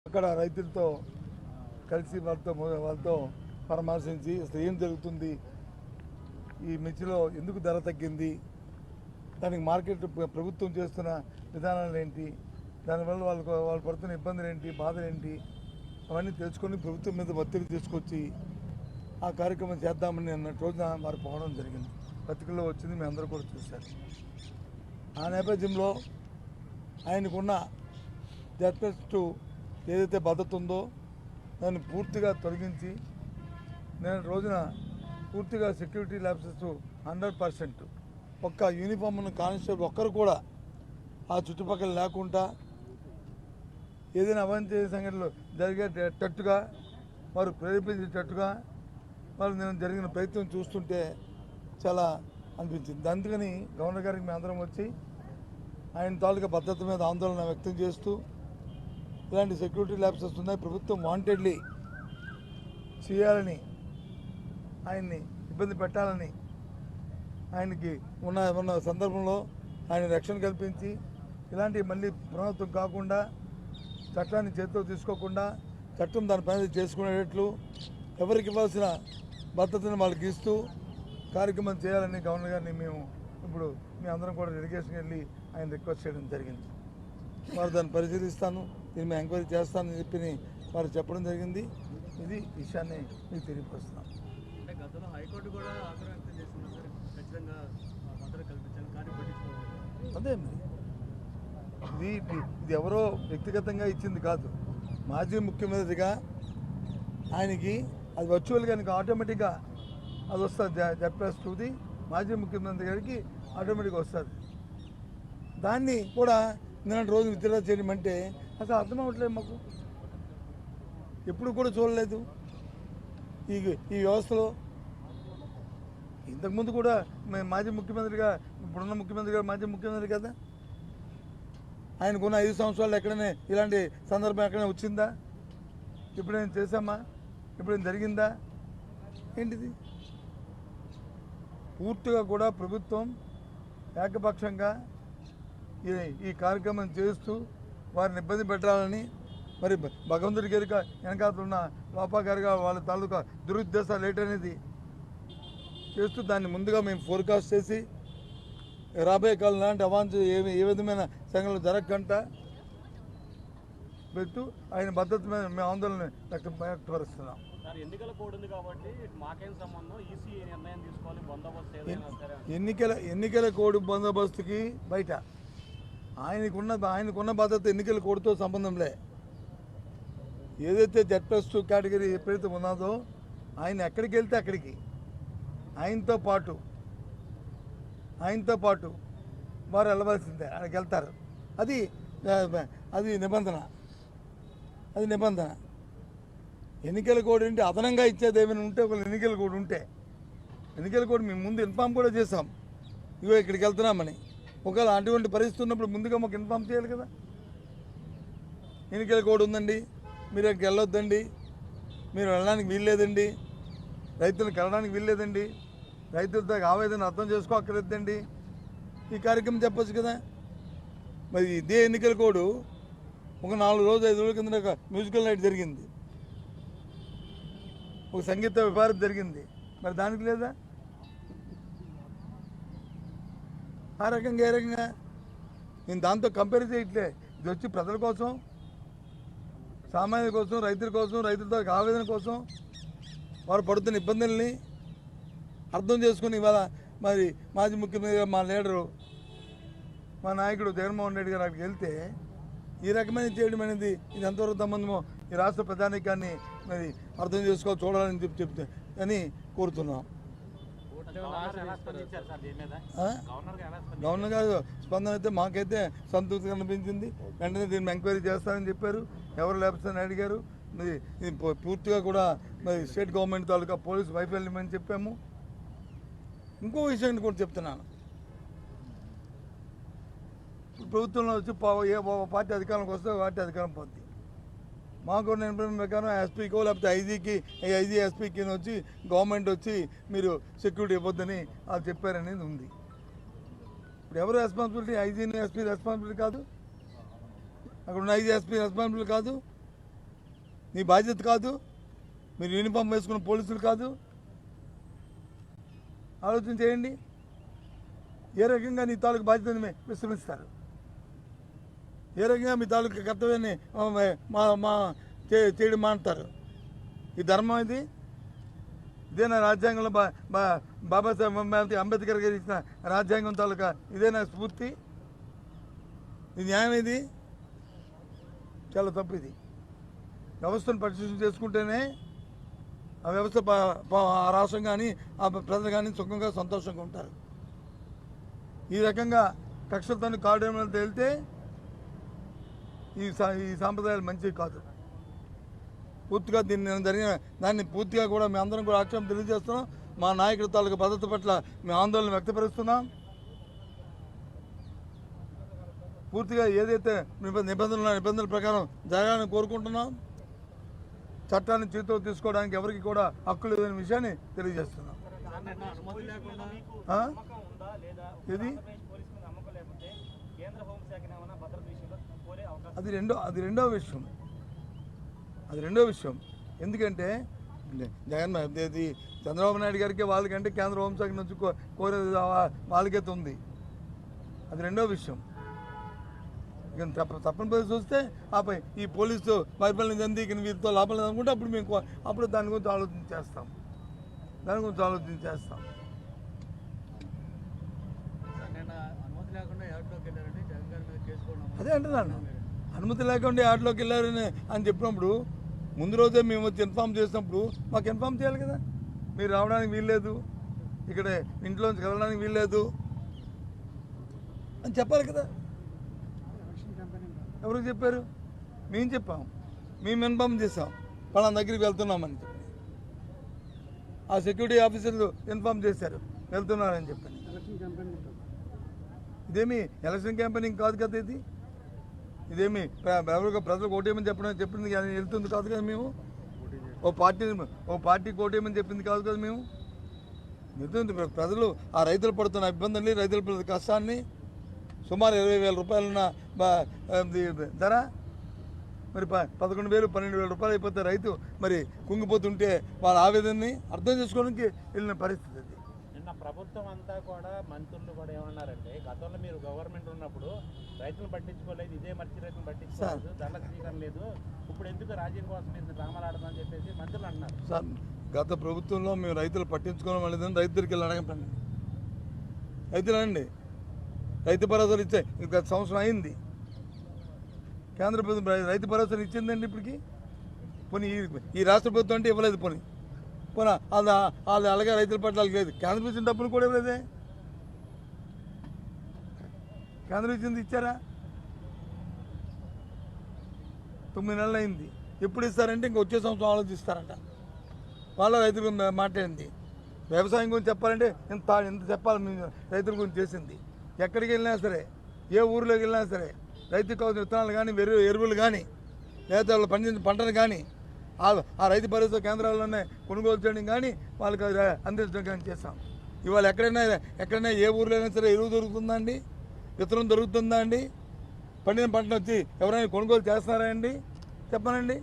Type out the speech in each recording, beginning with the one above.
అక్కడ రైతులతో కలిసి వాళ్ళతో పరామర్శించి అసలు ఏం జరుగుతుంది, ఈ మిర్చిలో ఎందుకు ధర తగ్గింది, దానికి మార్కెట్ ప్రభుత్వం చేస్తున్న విధానాలు ఏంటి, దానివల్ల వాళ్ళు పడుతున్న ఇబ్బందులు ఏంటి, బాధలు ఏంటి, అవన్నీ తెలుసుకొని ప్రభుత్వం మీద ఒత్తిడి తీసుకొచ్చి ఆ కార్యక్రమం చేద్దామని అన్నట్టు రోజున వారు పోవడం జరిగింది. పత్రికల్లో వచ్చింది, మీ అందరూ కూడా చూశారు. ఆ నేపథ్యంలో ఆయనకున్న జడ్జెస్టు ఏదైతే భద్రత ఉందో దాన్ని పూర్తిగా తొలగించి నేను రోజున పూర్తిగా సెక్యూరిటీ ల్యాబ్సెస్ 100% ఒక్క యూనిఫామ్ ఉన్న కానిస్టేబుల్ ఒక్కరు కూడా ఆ చుట్టుపక్కల లేకుండా ఏదైనా అవాంఛనీయ సంఘటనలు జరిగేటట్టుగా వారు ప్రేరేపించేటట్టుగా వాళ్ళు నేను జరిగిన ప్రయత్నం చూస్తుంటే చాలా అనిపించింది. అందుకని గవర్నర్ గారికి మేము అందరం వచ్చి ఆయన తాలూకా భద్రత మీద ఆందోళన వ్యక్తం చేస్తూ ఇలాంటి సెక్యూరిటీ ల్యాబ్సెస్ ఉన్నాయి, ప్రభుత్వం వాంటెడ్లీ చేయాలని, ఆయన్ని ఇబ్బంది పెట్టాలని, ఆయనకి ఉన్న సందర్భంలో ఆయన రక్షణ కల్పించి ఇలాంటివి మళ్ళీ పునరావృతం కాకుండా చట్టాన్ని చేతిలో తీసుకోకుండా చట్టం దాని పని చేసుకునేటట్లు ఎవరికి ఇవ్వాల్సిన భద్రతను వాళ్ళకి ఇస్తూ కార్యక్రమం చేయాలని గవర్నర్ గారిని మేము ఇప్పుడు మీ అందరం కూడా డెలిగేషన్కి వెళ్ళి ఆయన రిక్వెస్ట్ చేయడం జరిగింది. వారు దాన్ని పరిశీలిస్తాను, దీన్ని ఎంక్వైరీ చేస్తానని చెప్పి వారు చెప్పడం జరిగింది. ఇది విషయాన్ని మీకు తెలియపరుస్తున్నాం. అదే ఇది ఎవరో వ్యక్తిగతంగా ఇచ్చింది కాదు. మాజీ ముఖ్యమంత్రిగా ఆయనకి అది వర్చువల్గా ఆయనకి ఆటోమేటిక్గా అది వస్తుంది. జడ్ప్లస్2ది మాజీ ముఖ్యమంత్రి గారికి ఆటోమేటిక్గా వస్తుంది. దాన్ని కూడా నిన్న రోజు విత్డ్రా చేయమంటే అసలు అర్థం అవ్వట్లేదు మాకు. ఎప్పుడు కూడా చూడలేదు ఈ వ్యవస్థలో. ఇంతకుముందు కూడా మాజీ ముఖ్యమంత్రిగా, ఇప్పుడున్న ముఖ్యమంత్రి గారు మాజీ ముఖ్యమంత్రి కదా, ఆయనకున్న 5 సంవత్సరాలు ఎక్కడైనా ఇలాంటి సందర్భం ఎక్కడైనా వచ్చిందా? ఎప్పుడైనా చేశామా? ఎప్పుడైనా జరిగిందా? ఏంటిది? పూర్తిగా కూడా ప్రభుత్వం ఏకపక్షంగా ఈ కార్యక్రమం చేస్తూ వారిని ఇబ్బంది పెట్టాలని, మరి భగవంతుడి గారి వెనకాతలు ఉన్న లోపా గారిగా వాళ్ళ తాలూకా దురుద్దేశాలు ఏంటనేది చేస్తూ దాన్ని ముందుగా మేము ఫోర్కాస్ట్ చేసి రాబోయే కాలం లాంటి అవాంఛ ఏ విధమైన సంఘటనలు జరగకుండా పెట్టు ఆయన భద్రత మీద మేము ఆందోళన వ్యక్తపరుస్తున్నాం. ఎన్నికల కోడ్ బందోబస్తుకి బయట ఆయనకున్న భద్రత ఎన్నికల కోడ్తో సంబంధంలే. ఏదైతే జడ్ప్లస్2 కేటగిరీ ఎప్పుడైతే ఉన్నదో ఆయన ఎక్కడికి వెళ్తే అక్కడికి ఆయనతో పాటు వారు వెళ్ళవలసిందే, ఆయనకి వెళ్తారు. అది నిబంధన. ఎన్నికల కోడ్ ఏంటి అదనంగా ఇచ్చేది ఏమైనా ఉంటే, ఒక ఎన్నికల కోడ్ ఉంటే, ఎన్నికల కోడ్ మేము ముందు ఇన్ఫామ్ కూడా చేసాం, ఇగో ఇక్కడికి వెళ్తున్నామని. ఒకవేళ అటువంటి పరిస్థితి ఉన్నప్పుడు ముందుగా మాకు ఇన్ఫామ్ చేయాలి కదా. ఎన్నికల కోడ్ ఉందండి, మీరు అక్కడికి వెళ్ళొద్దండి, మీరు వెళ్ళడానికి వీల్లేదండి, రైతులకు వెళ్ళడానికి వీల్లేదండి, రైతులతో ఆవేదన అర్థం చేసుకోక్కర్లేదండి, ఈ కార్యక్రమం చెప్పచ్చు కదా. మరి ఇదే ఎన్నికల కోడ్ ఒక 4 రోజులు 5 రోజుల కింద ఒక మ్యూజికల్ నైట్ జరిగింది, ఒక సంగీత విభారం జరిగింది, మరి దానికి లేదా? ఆ రకంగా ఏ రకంగా నేను దాంతో కంపేర్ చేయట్లే. ఇది వచ్చి ప్రజల కోసం, సామాన్యుల కోసం, రైతుల కోసం, రైతులతో ఆవేదన కోసం, వారు పడుతున్న ఇబ్బందుల్ని అర్థం చేసుకుని ఇవాళ మరి మాజీ ముఖ్యమంత్రి మా లీడరు, మా నాయకుడు జగన్మోహన్ రెడ్డి గారు అక్కడికి వెళ్తే ఈ రకమైన చేయడం అనేది ఇది ఎంతవరకు సంబంధమో ఈ రాష్ట్ర ప్రజానీకాన్ని మరి అర్థం చేసుకోవాలి, చూడాలని చెప్తే అని కోరుతున్నాం. గవర్నర్ గారు స్పందన అయితే మాకైతే సంతృప్తి అనిపించింది. వెంటనే దీన్ని ఎంక్వైరీ చేస్తారని చెప్పారు. ఎవరు లేకపోతే అడిగారు. మరి ఇది పూర్తిగా కూడా మరి స్టేట్ గవర్నమెంట్ తాలూకా పోలీసు వైఫల్యం అని చెప్పాము. ఇంకో విషయాన్ని కూడా చెప్తున్నాను. ప్రభుత్వంలో వచ్చి ఏ పార్టీ అధికారంలోకి వస్తే పార్టీ అధికారం పోద్ది. మాకు ఇన్ఫర్మేషన్ ప్రకారం ఎస్పీకో లేకపోతే ఐజీ ఎస్పీకి వచ్చి గవర్నమెంట్ వచ్చి మీరు సెక్యూరిటీ ఇవ్వద్దని వాళ్ళు చెప్పారనేది ఉంది. ఇప్పుడు ఎవరు రెస్పాన్సిబిలిటీ? ఐజీని ఎస్పీ రెస్పాన్సిబిలిటీ కాదు, అక్కడ ఉన్న ఐజీ ఎస్పీ రెస్పాన్సిబిలిటీ కాదు, నీ బాధ్యత కాదు, మీరు యూనిఫామ్ వేసుకున్న పోలీసులు కాదు. ఆలోచన చేయండి. ఏ రకంగా నీ తాలూకు బాధ్యతని విస్మరిస్తారు? ఏ రకంగా మీ తాలూకు కర్తవ్యాన్ని చేయడం మానుతారు? ఈ ధర్మం ఇది? ఇదేనా రాజ్యాంగంలో బాబాసాహెబ్ అంబేద్కర్ గారు ఇచ్చిన రాజ్యాంగం తాలూకా ఇదేనా స్ఫూర్తి? ఇది న్యాయం? ఇది చాలా తప్పు. ఇది వ్యవస్థను పరిశీలన చేసుకుంటేనే ఆ వ్యవస్థ ఆ రాష్ట్రం కానీ ఆ ప్రజలు కానీ సుఖంగా సంతోషంగా ఉంటారు. ఈ రకంగా కక్షలతో కాడేమని తేలితే ఈ సాంప్రదాయాలు మంచివి కాదు. పూర్తిగా దాన్ని పూర్తిగా కూడా మేము అందరం కూడా ఆక్షేపం తెలియజేస్తున్నాం. మా నాయకుల తాలూకు భద్రత పట్ల మేము ఆందోళన వ్యక్తపరుస్తున్నాం. పూర్తిగా ఏదైతే నిబంధనల ప్రకారం జరగాలని కోరుకుంటున్నాం. చట్టాన్ని చేతిలో తీసుకోవడానికి ఎవరికి కూడా హక్కు లేదనే విషయాన్ని తెలియజేస్తున్నాం. ఇది అది రెండో విషయం. ఎందుకంటే చంద్రబాబు నాయుడు గారికి వాళ్ళకంటే కేంద్ర హోంశాఖ నుంచి కోరేది వాళ్ళకైతే ఉంది. అది రెండో విషయం. తప్పని పరిస్థితి చూస్తే ఆపై ఈ పోలీసు పరిపాలన చెంది వీరితో లాభం లేదనుకుంటే అప్పుడు దాని గురించి ఆలోచన చేస్తాం. అదే అంటున్నాను, అనుమతి లేకుండా యాడ్లోకి వెళ్ళారని అని చెప్పినప్పుడు ముందు రోజే మేము వచ్చి ఇన్ఫామ్ చేసినప్పుడు మాకు ఇన్ఫామ్ చేయాలి కదా. మీరు రావడానికి వీల్లేదు, ఇక్కడ ఇంట్లోంచి కదలడానికి వీల్లేదు అని చెప్పాలి కదా. ఎవరికి చెప్పారు? మేము చెప్పాం, మేము ఇన్ఫామ్ చేసాం పలానా దగ్గరికి వెళ్తున్నామని చెప్పి. ఆ సెక్యూరిటీ ఆఫీసర్లు ఇన్ఫామ్ చేశారు వెళ్తున్నారని చెప్పని. ఇదేమి ఎలక్షన్ క్యాంపెయినింగ్ కాదు కదా. ఇదేమి ప్రజలకు ఓటేయమని చెప్పింది వెళ్తుంది కాదు కదా. మేము ఓ పార్టీకి ఓటేయమని చెప్పింది కాదు కదా. మేము వెళ్తుంది ప్రజలు ఆ రైతులు పడుతున్న ఇబ్బందుల్ని, రైతుల పడుతున్న కష్టాన్ని, సుమారు 20,000 రూపాయలున్న ధర మరి 11,000, 12,000 రూపాయలు అయిపోతే రైతు మరి కుంగిపోతుంటే వాళ్ళ ఆవేదనని అర్థం చేసుకోవడానికి వెళ్ళిన పరిస్థితి. అది నిన్న ప్రభుత్వం అంతా కూడా మంత్రులు కూడా ఏమన్నారంటే, గతంలో మీరు గవర్నమెంట్ ఉన్నప్పుడు రైతులు పట్టించుకోలేదు, ఇదే మర్చి రైతులు పట్టించుకోలేదు, దండ స్వీకరణ లేదు, ఇప్పుడు ఎందుకు రాజ్యం కోసం మీరు డ్రామాలు ఆడమని చెప్పేసి మంత్రులు అన్నారు. సార్, గత ప్రభుత్వంలో మేము రైతులు పట్టించుకోవడం లేదని రైతులకి వెళ్ళి అడగండి. రైతులు అనండి, రైతు భరోసాలు ఇచ్చే గత సంవత్సరం అయింది. కేంద్ర ప్రభుత్వం రైతు భరోసాలు ఇచ్చిందండి ఇప్పటికి. పోనీ ఈ రాష్ట్ర ప్రభుత్వం అంటే ఇవ్వలేదు. పోనీ అలాగే రైతుల పట్ల లేదు. కేంద్రం ఇచ్చిన డబ్బులు కూడా ఇవ్వలేదే. కేంద్రం ఇచ్చింది ఇచ్చారా? 9 నెలలు అయింది. ఎప్పుడు ఇస్తారంటే ఇంక వచ్చే సంవత్సరం ఆలోచిస్తారంట. వాళ్ళ రైతులు మాట్లాడింది. వ్యవసాయం గురించి చెప్పాలంటే ఎంత చెప్పాలి రైతుల గురించి చేసింది. ఎక్కడికి వెళ్ళినా సరే, ఏ ఊరిలోకి వెళ్ళినా సరే రైతుకు కావాల్సిన విత్తనాలు కానీ, ఎరువులు కానీ, లేదా వాళ్ళు పండించిన పంటను కానీ ఆ రైతు భరోసా కేంద్రాల్లోనే కొనుగోలు చేయడం కానీ, వాళ్ళకి అందించడం కానీ చేస్తాం. ఇవాళ ఎక్కడైనా ఏ ఊరిలో అయినా సరే ఎరువు దొరుకుతుందా అండి? విత్తనం దొరుకుతుందా అండి? పండిన పంటను వచ్చి ఎవరైనా కొనుగోలు చేస్తున్నారా అండి? చెప్పనండి.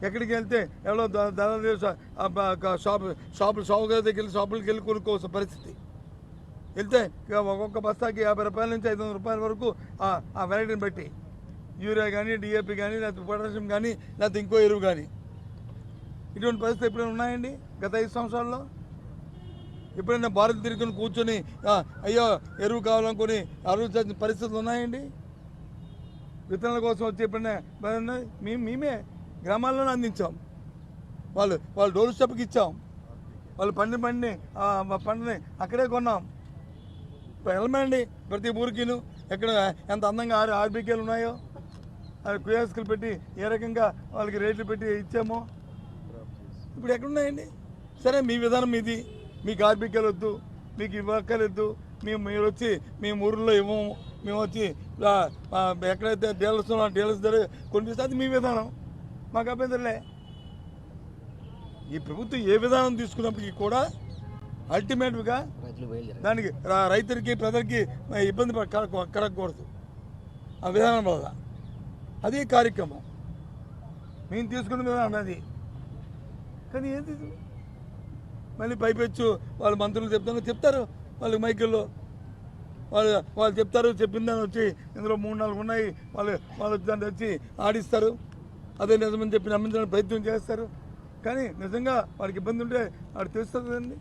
ఎక్కడికి వెళ్తే ఎవరో షాపుల దగ్గరికి వెళ్ళి షాపులకి వెళ్ళి కొనుక్కోవాల్సిన పరిస్థితి. వెళ్తే ఒక్కొక్క బస్తాకి 50 రూపాయల నుంచి 500 రూపాయల వరకు ఆ వెరైటీని బట్టి యూరియా కానీ, డిఏపి కానీ, లేకపోతే పొటాషియం కానీ, లేకపోతే ఇంకో ఎరువు కానీ. ఇటువంటి పరిస్థితి ఎప్పుడైనా ఉన్నాయండి గత 5 సంవత్సరాల్లో? ఎప్పుడైనా భారత తిరుగుని కూర్చొని అయ్యో ఎరువు కావాలనుకుని ఆలోచించిన పరిస్థితులు ఉన్నాయండి? విత్తనాల కోసం వచ్చి ఎప్పుడైనా మేమే గ్రామాల్లోనే అందించాం. వాళ్ళు డోర్ స్టెప్కి ఇచ్చాం. వాళ్ళు పంటని అక్కడే కొన్నాం. వెళ్ళమండి ప్రతి ఊరికిను ఎక్కడ ఎంత అందంగా ఆర్బీకేలు ఉన్నాయో క్యూఎస్కులు పెట్టి ఏ రకంగా వాళ్ళకి రేట్లు పెట్టి ఇచ్చామో ఇప్పుడు ఎక్కడున్నాయండి? సరే, మీ విధానం ఇది. మీకు ఆర్బీకేలు వద్దు, మీకు ఇవ్వక్కర్లేదు, మీరు వచ్చి మేము ఊరిలో ఇవ్వము, మేము వచ్చి ఎక్కడైతే డీలర్స్ ధర కొనిపిస్తే అది మీ విధానం, మాకు అభ్యంతరలే. ఈ ప్రభుత్వం ఏ విధానం తీసుకున్నప్పటికీ కూడా అల్టిమేట్గా దానికి రైతులకి ప్రజలకి ఇబ్బంది కలగకూడదు. ఆ విధానం వల్ల అదే కార్యక్రమం. మేము తీసుకున్న మీద అన్నది. కానీ ఏంది మళ్ళీ పైపెచ్చు వాళ్ళు మంత్రులు చెప్తారు వాళ్ళకి మైకుల్లో వాళ్ళు చెప్తారు, చెప్పిందని వచ్చి ఇందులో 3-4 ఉన్నాయి, వాళ్ళు దాన్ని వచ్చి ఆడిస్తారు, అదే నిజమని చెప్పి నమ్మించడానికి ప్రయత్నం చేస్తారు. కానీ నిజంగా వాళ్ళకి ఇబ్బంది ఉంటే వాడు తెలుస్తుంది కదండి,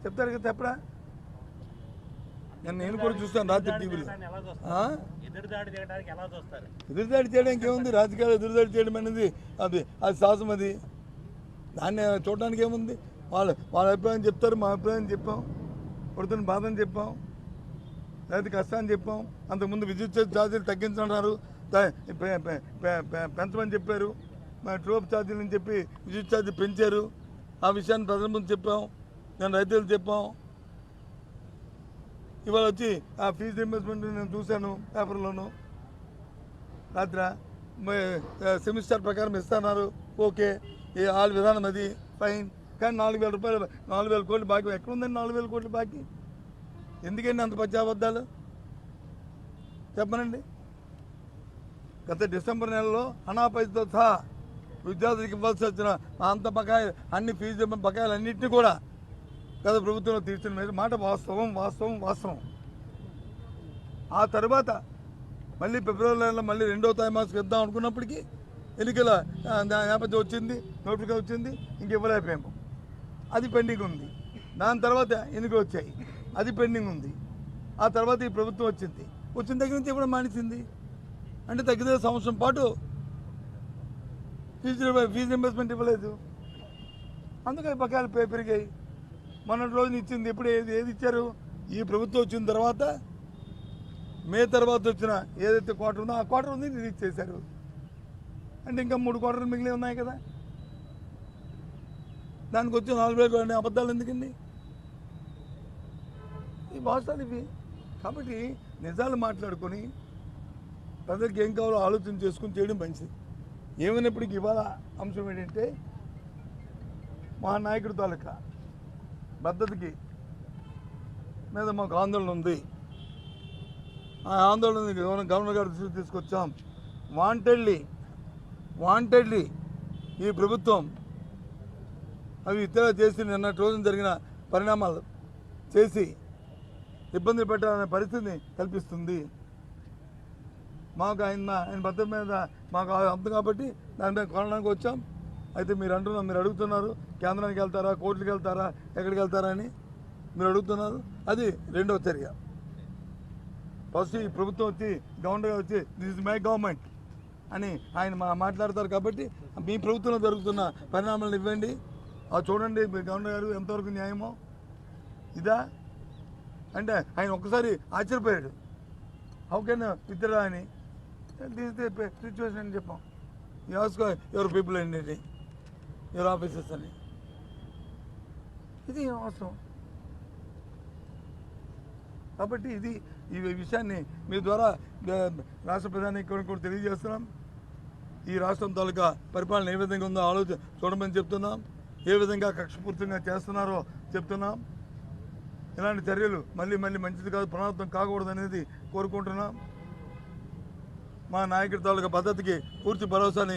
చెప్తారు కదా. చెప్పరా నేను కూడా చూస్తాను రాత్రి టీవీలో. ఎదురుదాడి చేయడానికి ఏముంది, రాజకీయాలు ఎదురుదాడి చేయడం అనేది అది సాహసం. అది దాన్ని చూడడానికి ఏముంది, వాళ్ళ అభిప్రాయం చెప్తారు, మా అభిప్రాయం చెప్పాం, పడుతున్న బాధని చెప్పాం, లేకపోతే కష్టాన్ని చెప్పాం. అంతకుముందు విద్యుత్ ఛార్జీలు తగ్గించన్నారు, పెంచమని చెప్పారు, ట్రోప్ ఛార్జీలు అని చెప్పి విద్యుత్ ఛార్జీలు పెంచారు. ఆ విషయాన్ని ప్రజల ముందు చెప్పాం, నేను రైతులు చెప్పాం. ఇవాళ వచ్చి ఆ ఫీజు రీయింబర్స్మెంట్ నేను చూశాను పేపర్లోను రాత్రి. సెమిస్టర్ ప్రకారం ఇస్తున్నారు, ఓకే, వాళ్ళ విధానం అది ఫైన్. కానీ 4,000 రూపాయలు 4,000 కోట్లు బాకీ ఎక్కడుందండి? 4,000 కోట్లు బాకీ ఎందుకండి అంత పచ్చాబద్దాలు చెప్పనండి. గత డిసెంబర్ నెలలో అనాపైతో సహా విద్యార్థులకు ఇవ్వాల్సి వచ్చిన అంత బకాయిలు, అన్ని ఫీజు బకాయిలు అన్నింటినీ కూడా గత ప్రభుత్వంలో తీర్చిన మీద మాట వాస్తవం వాస్తవం వాస్తవం. ఆ తర్వాత మళ్ళీ ఫిబ్రవరి నెలలో మళ్ళీ 2వ త్రైమాసికం ఇద్దాం అనుకున్నప్పటికీ ఎన్నికల నేపథ్యం వచ్చింది, నోటిఫికేషన్ వచ్చింది, ఇంక ఇవ్వలేకపోయాము, అది పెండింగ్ ఉంది. దాని తర్వాత ఎన్నికలు వచ్చాయి, అది పెండింగ్ ఉంది. ఆ తర్వాత ఈ ప్రభుత్వం వచ్చిన దగ్గర నుంచి ఇవ్వడం మానేసింది. అంటే తగ్గిన సంవత్సరం పాటు ఫీజు రీయింబర్స్మెంట్ ఇవ్వలేదు, అందుకని బకాయిలు పెరిగాయి. మొన్నటి రోజున ఇచ్చింది ఎప్పుడు ఏది ఇచ్చారు? ఈ ప్రభుత్వం వచ్చిన తర్వాత మే తర్వాత వచ్చిన ఏదైతే క్వార్టర్ ఉందో ఆ క్వార్టర్ ఉంది రిలీజ్ చేశారు. అంటే ఇంకా 3 క్వార్టర్లు మిగిలి ఉన్నాయి కదా, దానికి వచ్చి 4,000 అబద్ధాలు ఎందుకండి? ఈ వాస్తవాలు ఇవి. కాబట్టి నిజాలు మాట్లాడుకొని ప్రజలకు ఏం కావాలో ఆలోచన చేసుకుని చేయడం మంచిది. ఏమైనప్పటికీ ఇవాళ అంశం ఏంటంటే మా నాయకుడి తాలూకా పద్ధతికి మీద మాకు ఆందోళన ఉంది. ఆ ఆందోళన గవర్నర్ గారి దృష్టికి తీసుకొచ్చాం. వాంటెడ్లీ ఈ ప్రభుత్వం అవి ఇతర చేసి నిన్నటి రోజున జరిగిన పరిణామాలు చేసి ఇబ్బంది పెట్టాలనే పరిస్థితిని కల్పిస్తుంది. మాకు ఆయన భద్రత మీద మాకు అంతం కాబట్టి దాని మీద కొనడానికి వచ్చాం. అయితే మీరు అడుగుతున్నారు కేంద్రానికి వెళ్తారా, కోర్టులకు వెళ్తారా, ఎక్కడికి వెళ్తారా అని మీరు అడుగుతున్నారు. అది 2వ చర్య. ఫస్ట్ ఈ ప్రభుత్వం వచ్చి గవర్నర్ గారు వచ్చి దిస్ ఇస్ మై గవర్నమెంట్ అని ఆయన మాట్లాడతారు. కాబట్టి మీ ప్రభుత్వంలో జరుగుతున్న పరిణామాలను ఇవ్వండి, అది చూడండి గవర్నర్ గారు ఎంతవరకు న్యాయమో. ఇదా అంటే ఆయన ఒక్కసారి ఆశ్చర్యపోయాడు, హౌ కెన్ విత్డ్రా అని. దిస్ ది సిచ్యువేషన్ అని చెప్పాం. ఎవరు పీపుల్ అండి, ఎవరు ఆఫీసర్స్ అని. ఇది అవసరం. కాబట్టి ఈ విషయాన్ని మీ ద్వారా రాష్ట్ర ప్రధానికి కూడా తెలియజేస్తున్నాం. ఈ రాష్ట్రం తాలూకా పరిపాలన ఏ విధంగా ఉందో ఆలోచన చూడమని చెప్తున్నాం. ఏ విధంగా కక్షపూర్తంగా చేస్తున్నారో చెప్తున్నాం. ఇలాంటి చర్యలు మళ్ళీ మంచిది కాదు, పునరావృతం కాకూడదు అనేది కోరుకుంటున్నాం. మా నాయకుడి తాలూకా పద్ధతికి పూర్తి భరోసాని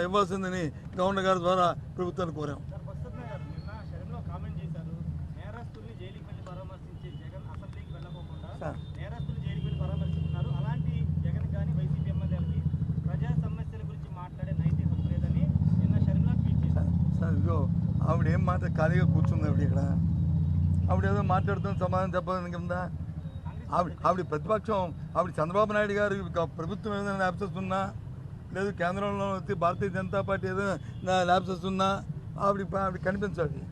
ఇవ్వాల్సిందని గవర్నర్ గారి ద్వారా ప్రభుత్వాన్ని కోరాం. సార్ ఇదిగో ఆవిడ ఏం ఖాళీగా కూర్చుంది. ఆవిడ ఏదో మాట్లాడుతున్న సమాధానం చెప్పడానికి ఉందా? ఆవిడ ప్రతిపక్షం, ఆవిడ చంద్రబాబు నాయుడు గారు ప్రభుత్వం ఏదైనా ల్యాబ్సెస్ ఉన్నా, లేదు కేంద్రంలో వచ్చి భారతీయ జనతా పార్టీ ఏదైనా ల్యాబ్సెస్ ఉన్నా ఆవిడ కనిపించాలి.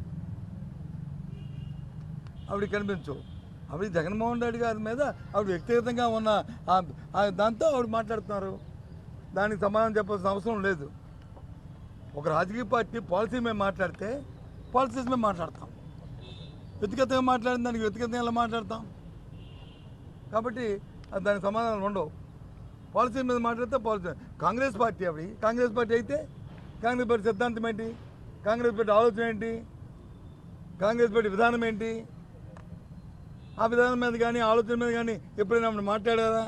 ఆవిడ కనిపించు. ఆవిడ జగన్మోహన్ రెడ్డి గారి మీద ఆవిడ వ్యక్తిగతంగా ఉన్న దాంతో ఆవిడ మాట్లాడుతున్నారు. దానికి సమాధానం చెప్పాల్సిన అవసరం లేదు. ఒక రాజకీయ పార్టీ పాలసీ మేము మాట్లాడితే పాలసీస్ మేము మాట్లాడతాం. వ్యక్తిగతంగా మాట్లాడిన దానికి వ్యక్తిగతంగా ఎలా మాట్లాడతాం? కాబట్టి దానికి సమాధానాలు ఉండవు. పాలసీ మీద మాట్లాడితే policy. Congress party Congress party అయితే కాంగ్రెస్ పార్టీ సిద్ధాంతం ఏంటి, కాంగ్రెస్ పార్టీ ఆలోచన ఏంటి, కాంగ్రెస్ పార్టీ విధానం ఏంటి, ఆ విధానం మీద కానీ ఆలోచన మీద కానీ ఎప్పుడైనా మాట్లాడారా?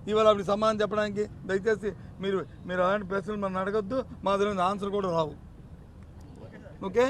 ఇవాళ అప్పుడు సమాధానం చెప్పడానికి దయచేసి మీరు మీరు అలాంటి ప్రశ్నలు మనం అడగొద్దు, మా దగ్గర ఆన్సర్ కూడా రావు. ఓకే.